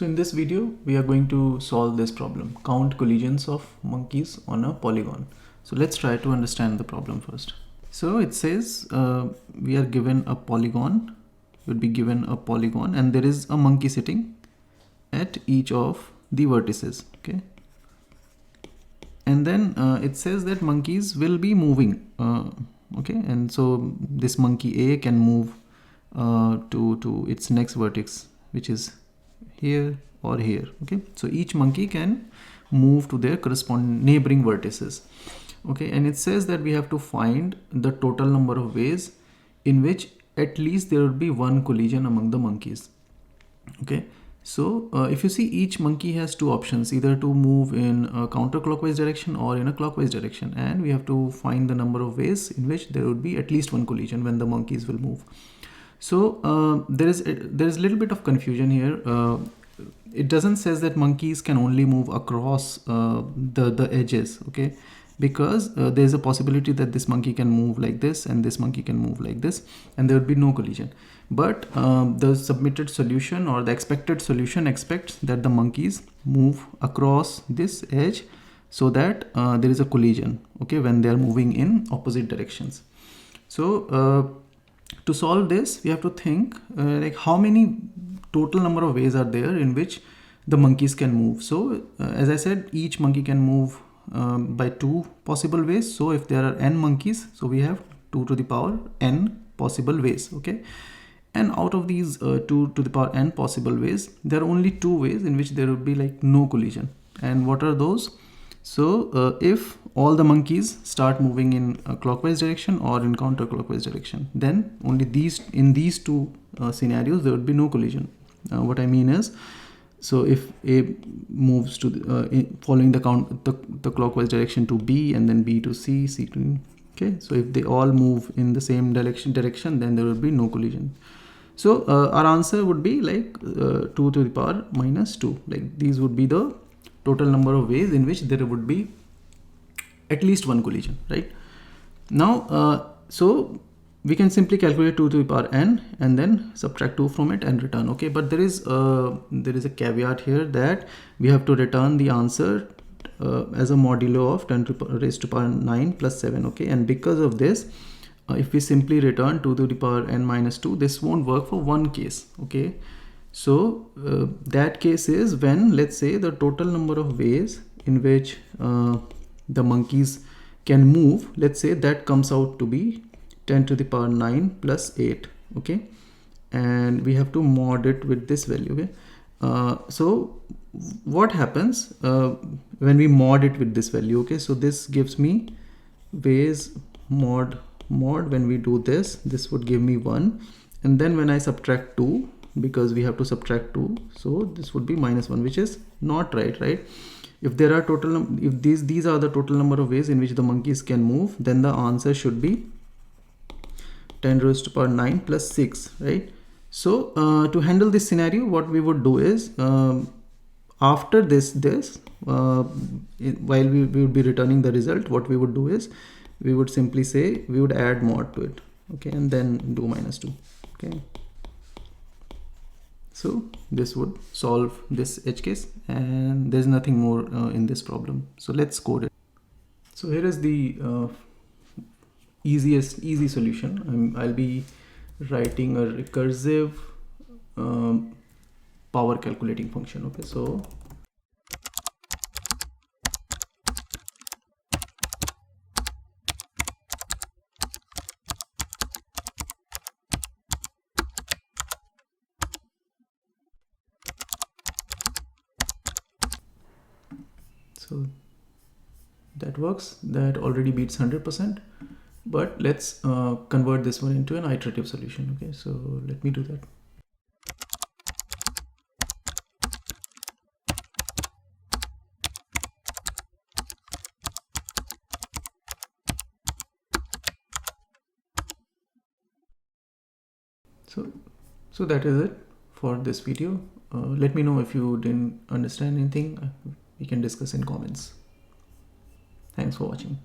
So in this video, we are going to solve this problem, count collisions of monkeys on a polygon. So let's try to understand the problem first. So it says we are given a polygon, would be given a polygon, and there is a monkey sitting at each of the vertices, okay? And then it says that monkeys will be moving, okay? And so this monkey A can move to its next vertex, which is here or here, okay? So each monkey can move to their corresponding neighboring vertices, okay? And it says that we have to find the total number of ways in which at least there would be one collision among the monkeys, okay? So if you see, each monkey has two options, either to move in a counterclockwise direction or in a clockwise direction, and we have to find the number of ways in which there would be at least one collision when the monkeys will move. So there is a little bit of confusion here. It doesn't says that monkeys can only move across the edges, okay? Because there's a possibility that this monkey can move like this and this monkey can move like this, and there would be no collision. But the submitted solution or the expected solution expects that the monkeys move across this edge so that there is a collision, okay, when they are moving in opposite directions. So to solve this, we have to think like how many total number of ways are there in which the monkeys can move. So as I said, each monkey can move by two possible ways. So if there are n monkeys, so we have 2 to the power n possible ways, okay? And out of these 2 to the power n possible ways, there are only two ways in which there would be like no collision. And what are those? So if all the monkeys start moving in a clockwise direction or in counterclockwise direction, then only in these two scenarios there would be no collision. What I mean is, so if A moves to following the clockwise direction to B, and then B to C, C to E, okay? So if they all move in the same direction, then there will be no collision. So our answer would be like 2 to the power minus 2. Like these would be the total number of ways in which there would be at least one collision, right? Now, so we can simply calculate 2 to the power n and then subtract 2 from it and return, okay? But there is a caveat here that we have to return the answer as a modulo of 10 raised to power 9 plus 7, okay? And because of this, if we simply return 2 to the power n minus 2, this won't work for one case, okay? So that case is when, let's say, the total number of ways in which the monkeys can move, let's say that comes out to be 10 to the power 9 plus 8, okay? And we have to mod it with this value, okay? So what happens when we mod it with this value, okay? So this gives me ways mod. When we do this, this would give me 1, and then when I subtract 2, because we have to subtract 2, so this would be minus 1, which is not right? If there are if these are the total number of ways in which the monkeys can move, then the answer should be 10 raised to power 9 plus 6, right? So to handle this scenario, what we would do is after this while we would be returning the result, what we would do is we would simply say we would add mod to it, okay, and then do minus 2, okay? So this would solve this edge case, and there's nothing more in this problem. So let's code it. So here is the easy solution. I'll be writing a recursive power calculating function, okay? So that works. That already beats 100%. But let's convert this one into an iterative solution, okay? So let me do that. So that is it for this video. Let me know if you didn't understand anything. We can discuss in comments. Thanks for watching.